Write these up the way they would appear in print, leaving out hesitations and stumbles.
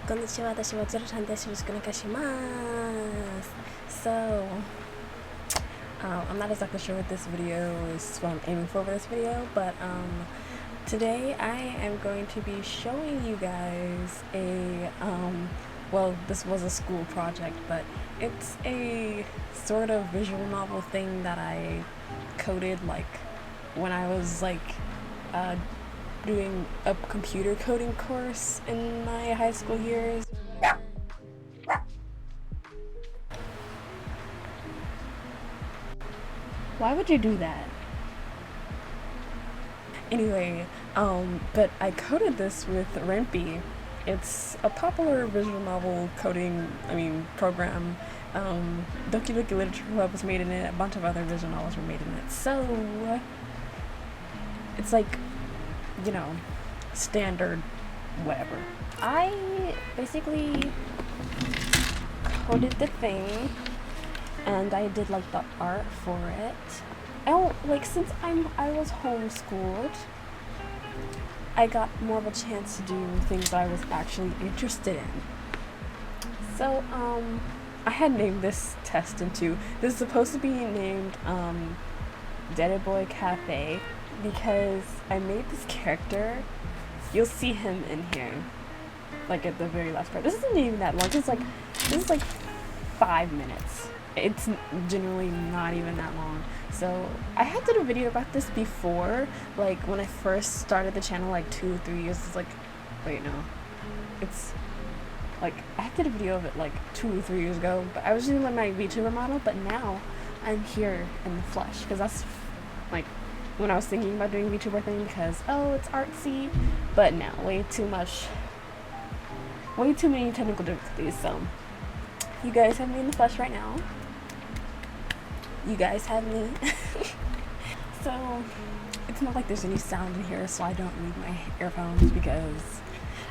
こんにちは、私はゼロちゃんです。よろしくお願いします。So, I'm not exactly sure what this video is, what I'm aiming for this video, but today I am going to be showing you guys a, well, this was a school project, but it's a sort of visual novel thing that I coded like when I was like doing a computer coding course in my high school years. Why would you do that? Anyway, but I coded this with Rempi. It's a popular visual novel coding, program. Doki Doki Literature Club was made in it, a bunch of other visual novels were made in it. So, it's like, you know, standard whatever. I basically coded the thing and I did like the art for it. Since I was homeschooled, I got more of a chance to do things that I was actually interested in. So, I had named this test into, this is supposed to be named, Dead Boy Cafe, because I made this character. You'll see him in here, like at the very last part. This isn't even that long. This is like 5 minutes. It's generally not even that long. So I had did a video about this before, like when I first started the channel, like 2 or 3 years. It's like, wait, no, it's like I did a video of it like 2 or 3 years ago. But I was using like my VTuber model, but now I'm here in the flesh because that's like when I was thinking about doing a VTuber thing, because oh, it's artsy, but no, way too many technical difficulties. So you guys have me in the flesh right now. You guys have me. So it's not like there's any sound in here, so I don't need my earphones, because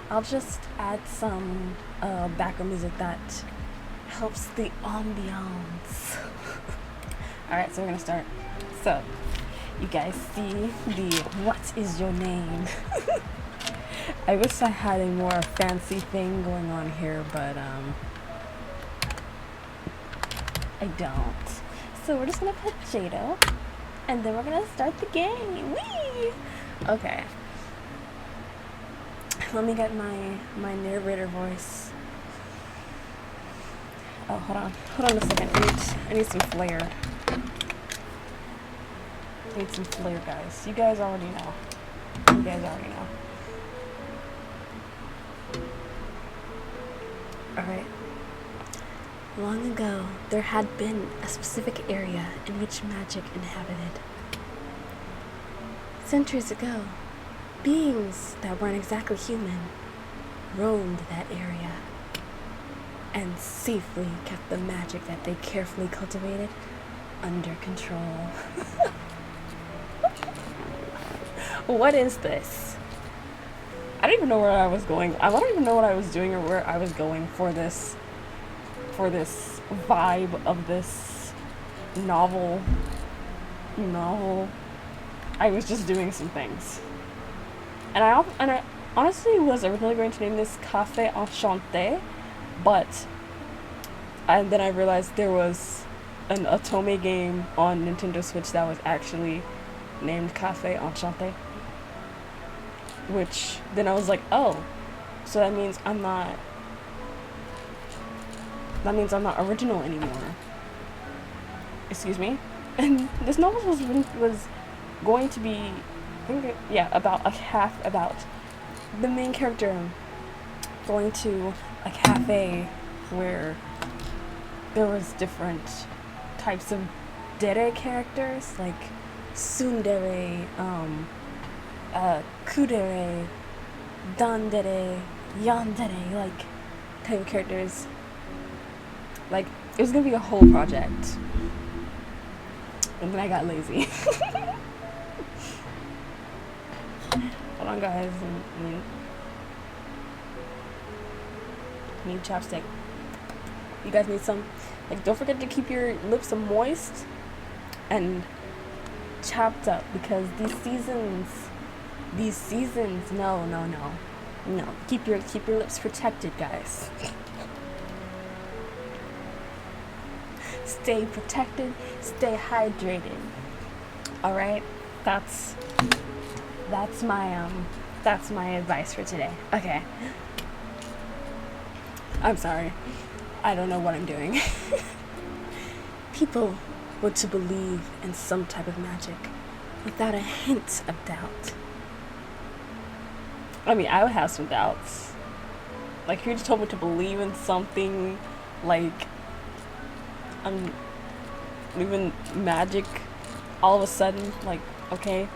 I'll just add some background music that helps the ambiance. Alright, so we're gonna start. So you guys see the what is your name? I wish I had a more fancy thing going on here, but I don't. So we're just gonna put Jado, and then we're gonna start the game. Whee! Okay. Let me get my narrator voice. Oh, hold on a second. I need some flair. Need some flair, guys. You guys already know. Alright. Long ago, there had been a specific area in which magic inhabited. Centuries ago, beings that weren't exactly human roamed that area and safely kept the magic that they carefully cultivated under control. What is this? I don't even know where I was going. I don't even know what I was doing or where I was going for this vibe of this novel. I was just doing some things. And I honestly was originally going to name this Cafe Enchanté, and then I realized there was an Otome game on Nintendo Switch that was actually named Cafe Enchanté. Which, then I was like, oh, so that means I'm not original anymore. Excuse me? And this novel was going to be, about the main character going to a cafe where there was different types of dere characters, like tsundere, kudere, dandere, yandere, like type of characters. Like, it was gonna be a whole project, and then I got lazy. Hold on, guys. Need chapstick. You guys need some. Like, don't forget to keep your lips moist and chapped up, because these seasons, no. No, keep your lips protected, guys. Stay protected, stay hydrated. All right, that's my advice for today. Okay. I'm sorry. I don't know what I'm doing. People were to believe in some type of magic without a hint of doubt. I mean, I would have some doubts. Like, if you just told me to believe in something, like, even magic, all of a sudden, like, okay,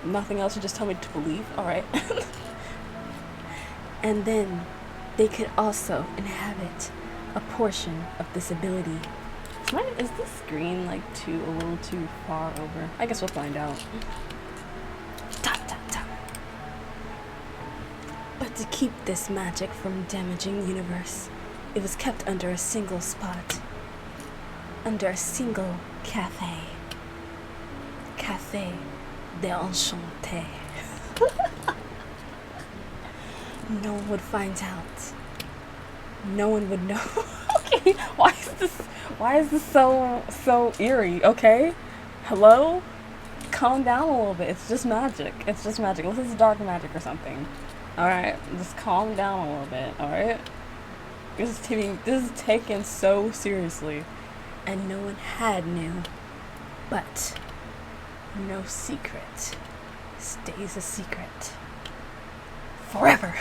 nothing else, you just tell me to believe, alright. And then they could also inhabit a portion of this ability. Is this screen like a little too far over? I guess we'll find out. Tap, tap, tap. But to keep this magic from damaging the universe, it was kept under a single spot. Under a single cafe. Café de Enchanté. No one would find out. No one would know. Okay, why is this so eerie, okay? Hello? Calm down a little bit. It's just magic. It's just magic. Unless it's dark magic or something. Alright? Just calm down a little bit, alright? This is taken so seriously. And no one had knew. But no secret stays a secret. Forever.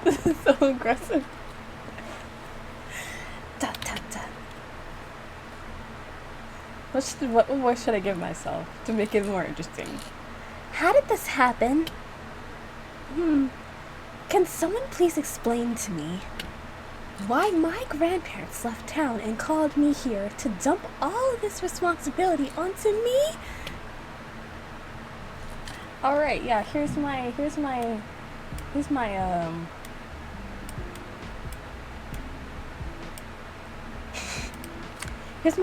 This is so aggressive. Da, da, da. What voice should I give myself to make it more interesting? How did this happen? Can someone please explain to me why my grandparents left town and called me here to dump all of this responsibility onto me? Alright, yeah, here's my here's my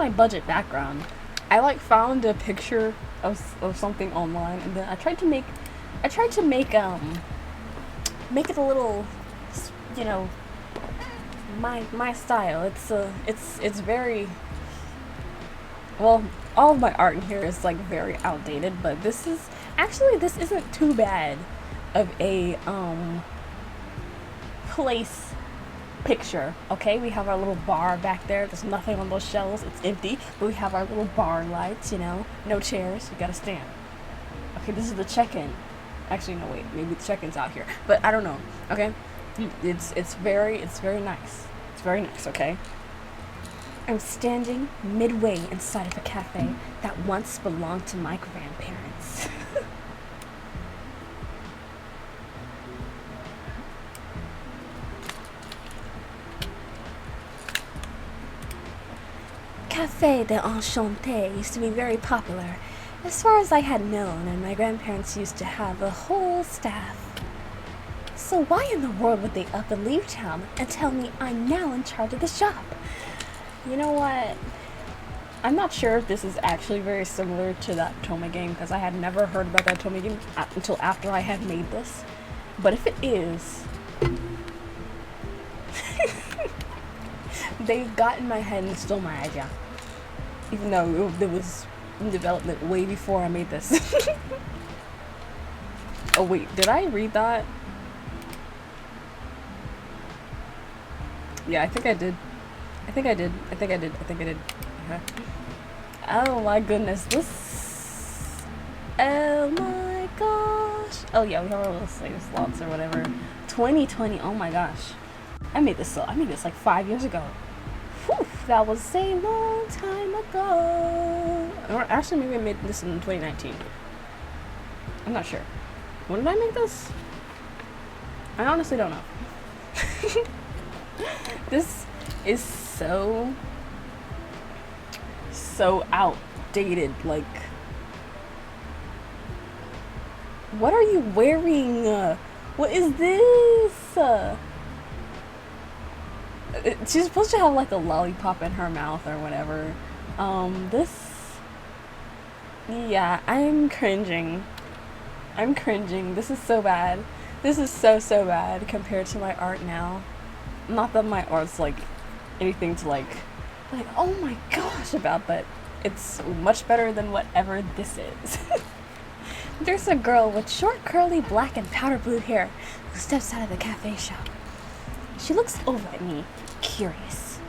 budget background. I found a picture of something online, and then I tried to make it a little, you know, my style. It's very well, all of my art in here is like very outdated, but this isn't too bad of a place picture. Okay, we have our little bar back there. There's nothing on those shelves, it's empty, but we have our little bar lights, you know, no chairs, you gotta stand. Okay, this is the check-in. Actually, no, wait, maybe the check-in's out here, but I don't know. Okay, it's very nice. It's very nice. Okay, I'm standing midway inside of a cafe that once belonged to my grandparents. Café de Enchanté used to be very popular, as far as I had known, and my grandparents used to have a whole staff. So why in the world would they up and leave town and tell me I'm now in charge of the shop? You know what? I'm not sure if this is actually very similar to that Toma game, because I had never heard about that Toma game until after I had made this. But if it is, they got in my head and stole my idea. Even though it was in development way before I made this. Oh wait, did I read that? Yeah, I think I did. Okay. Oh my goodness, this... Oh my gosh. Oh yeah, we have our little save slots or whatever. 2020, oh my gosh. I made this like 5 years ago. Whew, that was a long time ago. Or actually, maybe I made this in 2019. I'm not sure. When did I make this? I honestly don't know. This is so outdated. Like, what are you wearing? What is this? She's supposed to have like a lollipop in her mouth or whatever. Yeah, I'm cringing. I'm cringing. This is so bad. This is so bad compared to my art now. Not that my art's like anything to like oh my gosh about, but it's much better than whatever this is. There's a girl with short, curly, black, and powder blue hair who steps out of the cafe shop. She looks over at me, curious.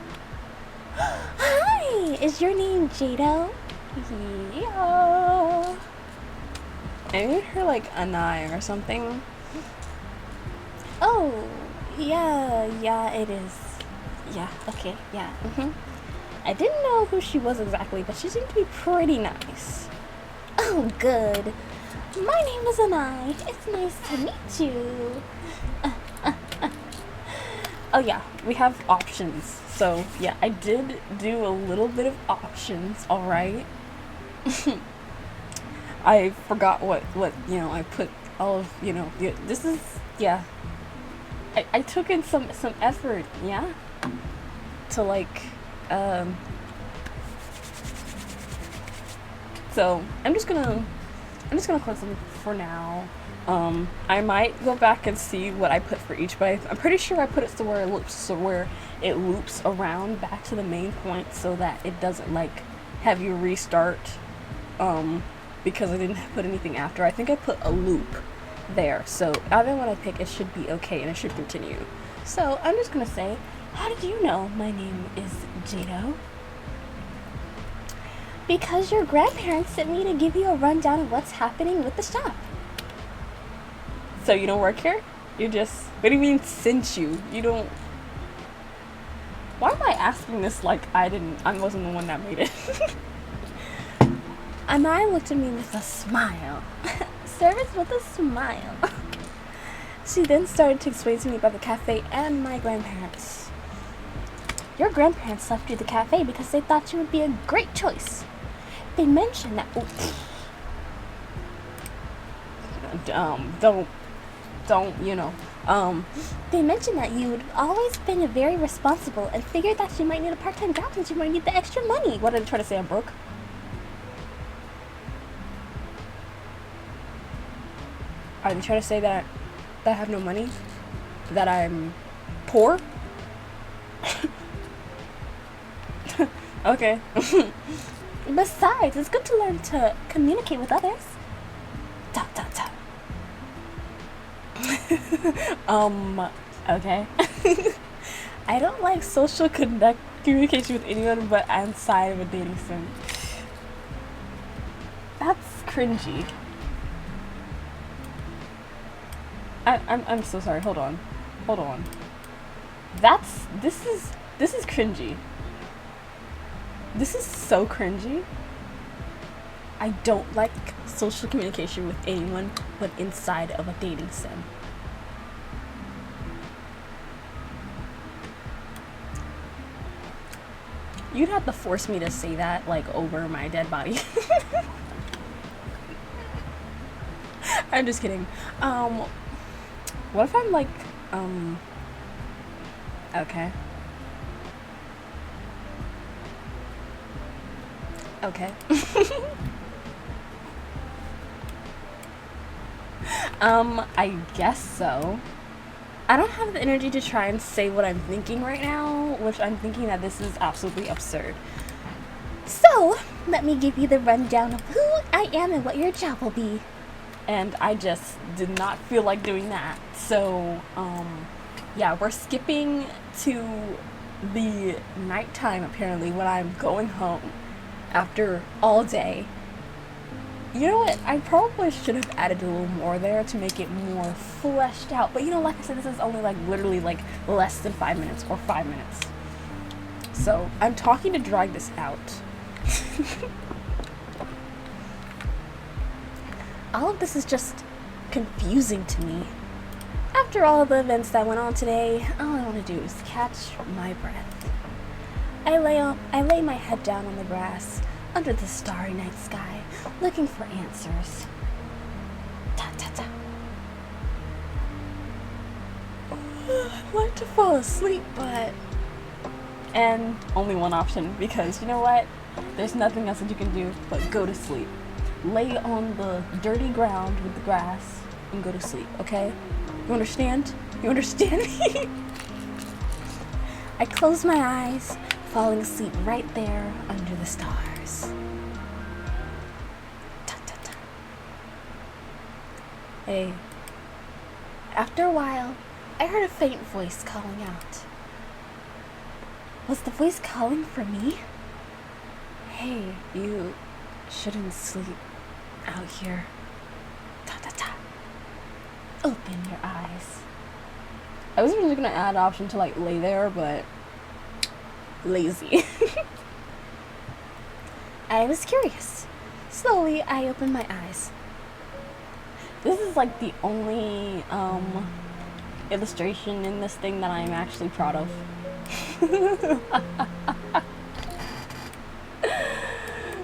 Hi, is your name Jado? Yeah. I made her like an eye or something. Oh, yeah, it is. Yeah, okay, yeah, I didn't know who she was exactly, but she seemed to be pretty nice. Oh, good. My name is Anai. It's nice to meet you. Oh yeah, we have options. So yeah, I did do a little bit of options, alright? I forgot what, I put all of, this is, yeah. I took in some effort, yeah? To like, so I'm just gonna close them for now. I might go back and see what I put for each, but I'm pretty sure I put it to where it loops around back to the main point so that it doesn't like have you restart, because I didn't put anything after. I think I put a loop there, so either one I pick, it should be okay and it should continue. So I'm just gonna say, how did you know my name is Jado? Because your grandparents sent me to give you a rundown of what's happening with the shop. So you don't work here? You just, what do you mean sent you? You don't, why am I asking this like I wasn't the one that made it? And I looked at me with a smile. Service with a smile. She then started to explain to me about the cafe and my grandparents. Your grandparents left you the cafe because they thought you would be a great choice. They mentioned that. They mentioned that you had always been very responsible and figured that you might need a part-time job since you might need the extra money. What did they try to say? I'm broke? Are they trying to say that I have no money? That I'm poor? Okay. Besides, it's good to learn to communicate with others. Dot, dot, dot. Okay. I don't like social communication with anyone but outside of a dating sim. That's cringy. I'm so sorry. Hold on. This is cringy. This is so cringy. I don't like social communication with anyone but inside of a dating sim. You'd have to force me to say that, like, over my dead body. I'm just kidding. What if I'm like, okay. Okay. I guess so. I don't have the energy to try and say what I'm thinking right now, which I'm thinking that this is absolutely absurd. So, let me give you the rundown of who I am and what your job will be. And I just did not feel like doing that. So, yeah, we're skipping to the nighttime apparently when I'm going home after all day. You know what? I probably should have added a little more there to make it more fleshed out. But like I said, this is only like literally like less than 5 minutes or 5 minutes. So I'm talking to drag this out. All of this is just confusing to me. After all the events that went on today, all I want to do is catch my breath. I lay my head down on the grass under the starry night sky, looking for answers. Ta ta ta. I'd like to fall asleep, but... And only one option, because you know what? There's nothing else that you can do but go to sleep. lay on the dirty ground with the grass and go to sleep, okay? You understand? You understand me? I close my eyes, falling asleep right there under the stars. Ta-ta-ta. Hey. After a while, I heard a faint voice calling out. Was the voice calling for me? Hey, you shouldn't sleep out here. Ta-ta-ta. Open your eyes. I was really gonna add an option to like lay there, but lazy. I was curious. Slowly, I opened my eyes. This is like the only illustration in this thing that I'm actually proud of.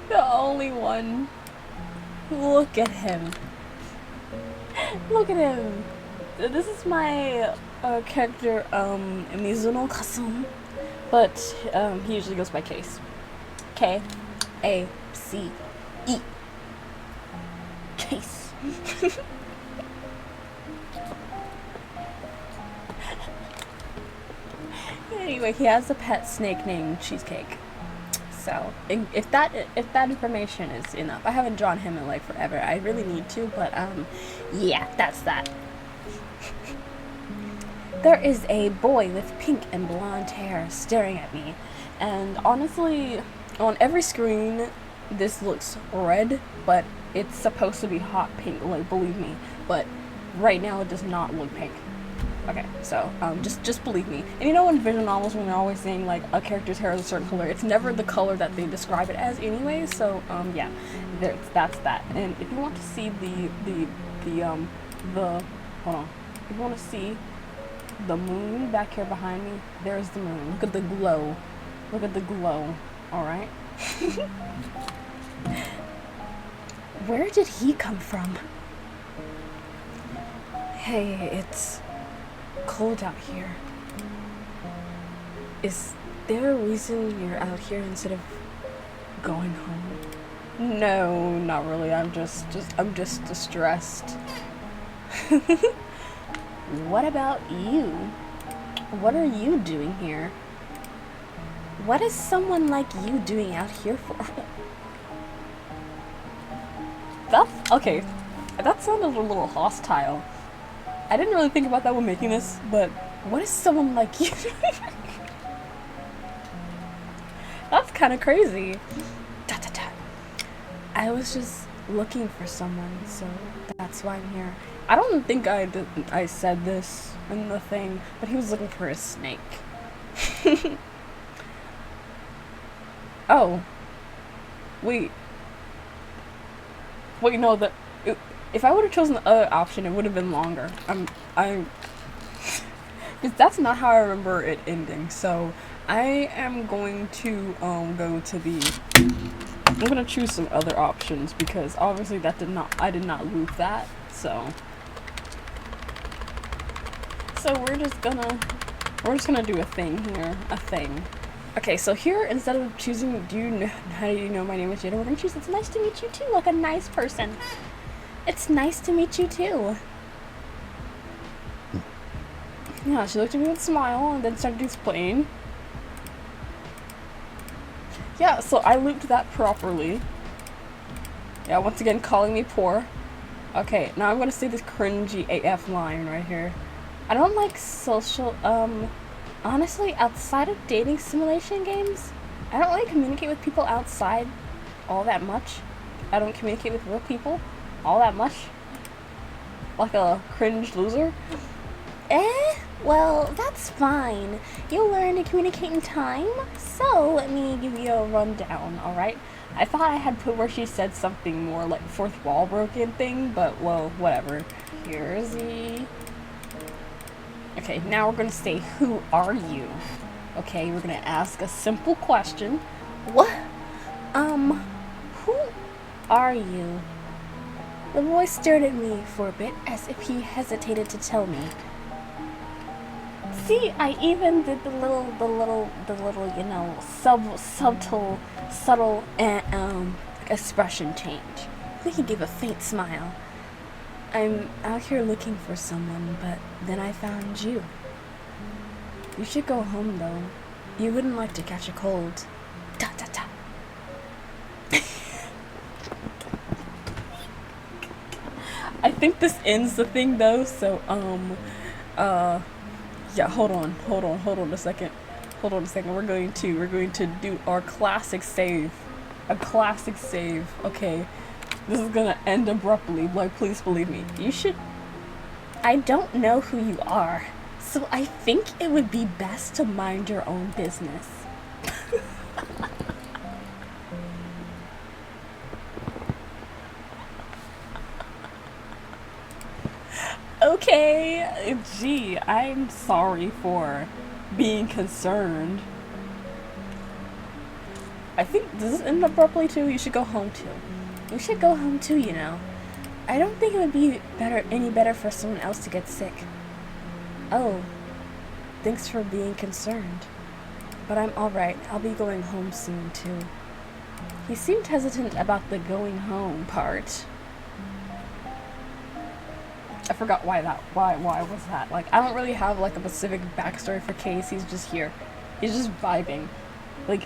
The only one. Look at him. Look at him. This is my character, Mizuno Kasum, but he usually goes by Case. K-A-C-E. Case. Anyway, he has a pet snake named Cheesecake. So, if that information is enough, I haven't drawn him in like forever. I really need to, but yeah, that's that. There is a boy with pink and blonde hair staring at me, and honestly, on every screen, this looks red, but it's supposed to be hot pink. Like, believe me, but right now it does not look pink. Okay, so just believe me. And you know, in visual novels, when they're always saying like a character's hair is a certain color, it's never the color that they describe it as anyway. So yeah, that's that. And if you want to see the hold on, if you want to see the moon back here behind me, there's the moon. Look at the glow. Look at the glow. All right. Where did he come from? Hey, it's cold out here. Is there a reason you're out here instead of going home? No, not really. I'm just distressed. What about you? What are you doing here? What is someone like you doing out here for? That's okay. That sounded a little hostile. I didn't really think about that when making this, but what is someone like you doing? That's kind of crazy. Da, da, da. I was just looking for someone, so that's why I'm here. I don't think I said this in the thing, but he was looking for a snake. Oh. Wait, no, if I would have chosen the other option, it would have been longer. Because that's not how I remember it ending. So I am going to go to the. I'm gonna choose some other options because obviously I did not loop that. So we're just gonna do a thing here, Okay, so here, instead of choosing, how do you know my name is Jada, we're gonna choose, it's nice to meet you too, like a nice person. It's nice to meet you too. Yeah, she looked at me with a smile and then started to explain. Yeah, so I looped that properly. Yeah, once again, calling me poor. Okay, now I'm gonna say this cringy AF line right here. I don't like social, honestly, outside of dating simulation games, I don't really communicate with people outside all that much. I don't communicate with real people all that much. Like a cringe loser. Well, that's fine. You'll learn to communicate in time. So, let me give you a rundown, alright? I thought I had put where she said something more like fourth wall broken thing, but well, whatever. Here's the... Okay, now we're gonna say, who are you? Okay, we're gonna ask a simple question. What? Who are you? The boy stared at me for a bit as if he hesitated to tell me. See, I even did the little, you know, subtle expression change. Then he gave a faint smile. I'm out here looking for someone, but then I found you. You should go home, though. You wouldn't like to catch a cold. Ta ta ta. I think this ends the thing though, so yeah, hold on a second. We're going to do our classic save. A classic save. Okay. This is gonna end abruptly, like please believe me. You should. I don't know who you are, so I think it would be best to mind your own business. Okay, gee, I'm sorry for being concerned. I think, does this end abruptly too? You should go home too. You should go home too, you know. I don't think it would be any better for someone else to get sick. Oh, thanks for being concerned. But I'm alright, I'll be going home soon too. He seemed hesitant about the going home part. I forgot why was that? Like, I don't really have like a specific backstory for Case. He's just here. He's just vibing. Like,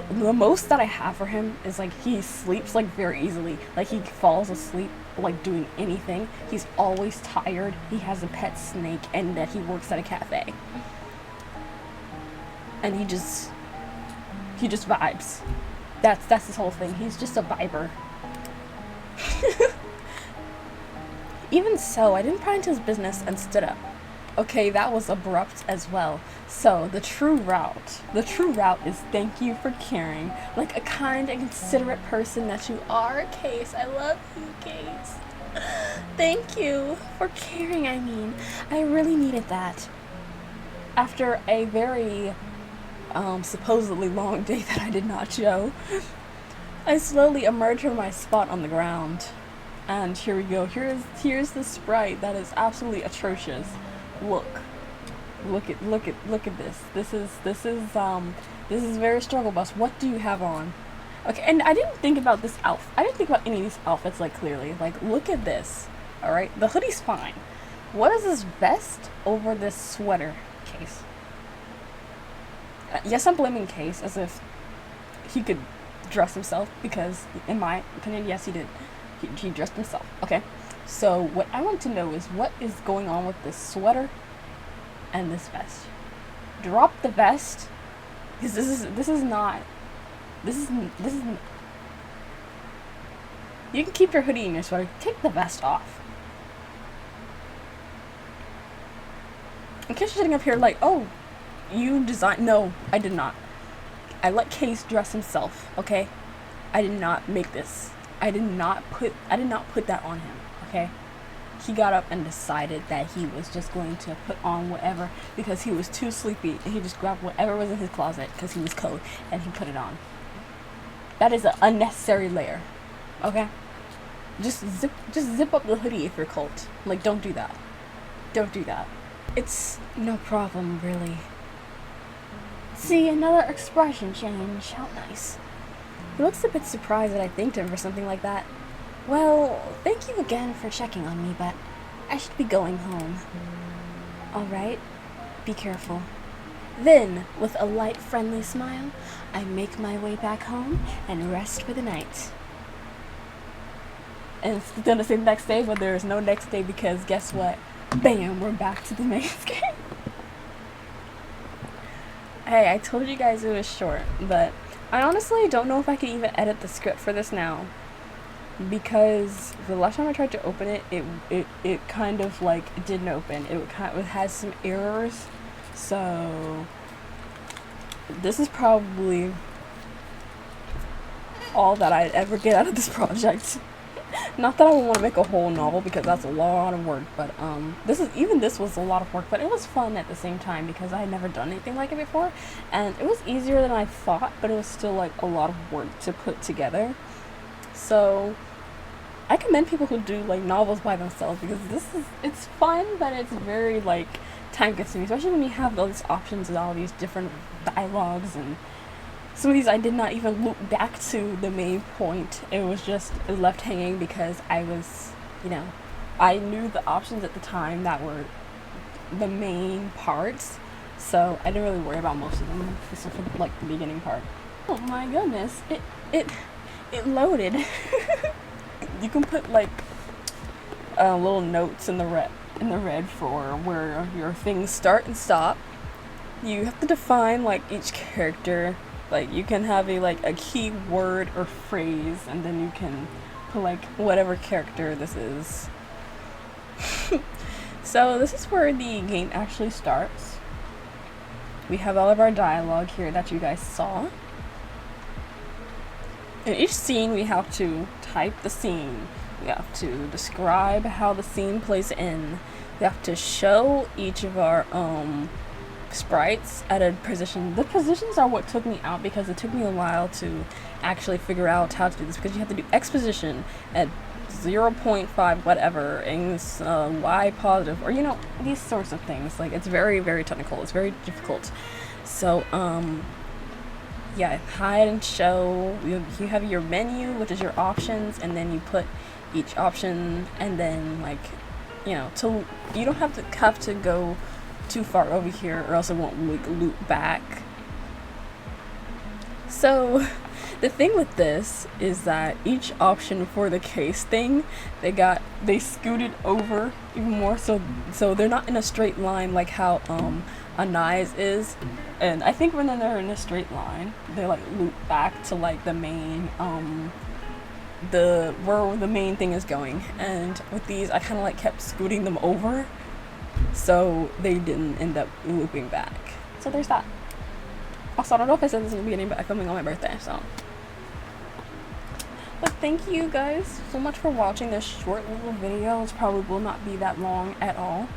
the most that I have for him is like he sleeps like very easily. Like he falls asleep like doing anything. He's always tired. He has a pet snake and that he works at a cafe. And he just vibes. That's his whole thing. He's just a viber. Even so, I didn't pry into his business and stood up. Okay, that was abrupt as well. So, the true route is thank you for caring. Like a kind and considerate person that you are, Case. I love you, Case. Thank you for caring, I mean. I really needed that. After a very, supposedly long day that I did not show, I slowly emerged from my spot on the ground. And here we go. Here's the sprite that is absolutely atrocious. Look at this. This is very struggle bus. What do you have on? Okay, and I didn't think about this outfit. I didn't think about any of these outfits like clearly. Like, look at this. All right, the hoodie's fine. What is this vest over this sweater, Case? Yes, I'm blaming Case as if he could dress himself because, in my opinion, yes, he did. He dressed himself. Okay, so what I want to know is what is going on with this sweater and this vest. Drop the vest, because this is not. You can keep your hoodie and your sweater. Take the vest off. In case you're sitting up here like, oh, you designed. No, I did not. I let Case dress himself. Okay, I did not make this. I did not put that on him, okay? He got up and decided that he was just going to put on whatever because he was too sleepy, and he just grabbed whatever was in his closet because he was cold and he put it on. That is an unnecessary layer, okay? Just zip up the hoodie if you're cold. Like, don't do that. Don't do that. It's no problem, really. See, another expression change. How nice. He looks a bit surprised that I thanked him for something like that. Well, thank you again for checking on me, but I should be going home. Alright, be careful. Then, with a light, friendly smile, I make my way back home and rest for the night. And it's gonna say next day, but there is no next day because guess what? Bam, we're back to the main game. Hey, I told you guys it was short, but I honestly don't know if I can even edit the script for this now, because the last time I tried to open it, it kind of like didn't open. It had some errors, so this is probably all that I'd ever get out of this project. Not that I would want to make a whole novel because that's a lot of work, but this was a lot of work, but it was fun at the same time because I had never done anything like it before, and it was easier than I thought, but it was still like a lot of work to put together. So I commend people who do like novels by themselves because it's fun, but it's very like time consuming, especially when you have all these options and all these different dialogues and some of these I did not even loop back to the main point. It was just left hanging because I was, I knew the options at the time that were the main parts, so I didn't really worry about most of them except for like the beginning part. Oh my goodness, it loaded. You can put like little notes in the red for where your things start and stop. You have to define like each character. Like you can have a key word or phrase, and then you can put like whatever character this is. So this is where the game actually starts. We have all of our dialogue here that you guys saw. In each scene we have to type the scene. We have to describe how the scene plays in. We have to show each of our sprites at a position. The positions are what took me out because it took me a while to actually figure out how to do this, because you have to do exposition at 0.5 whatever and y positive, or these sorts of things. Like, it's very, very technical. It's very difficult. So yeah, hide and show. You have your menu, which is your options, and then you put each option, and then you don't have to go too far over here, or else it won't loop back. So the thing with this is that each option for the case thing, they scooted over even more, so they're not in a straight line like how a knives is. And I think when they're in a straight line, they loop back to the main where the main thing is going. And with these, I kind of kept scooting them over, so they didn't end up looping back. So there's that. Also, I don't know if I said this in the beginning, but I'm filming on my birthday, so. But thank you guys so much for watching this short little video. It probably will not be that long at all.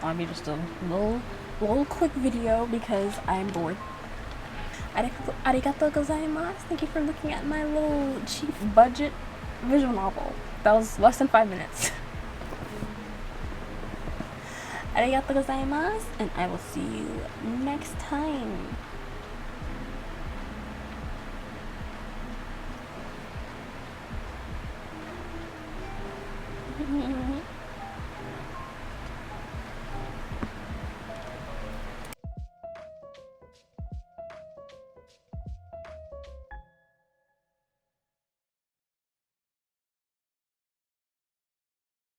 I'll be just a little quick video because I'm bored. Arigatou gozaimasu. Thank you for looking at my little cheap budget visual novel. That was less than 5 minutes. Arigatou gozaimasu, and I will see you next time.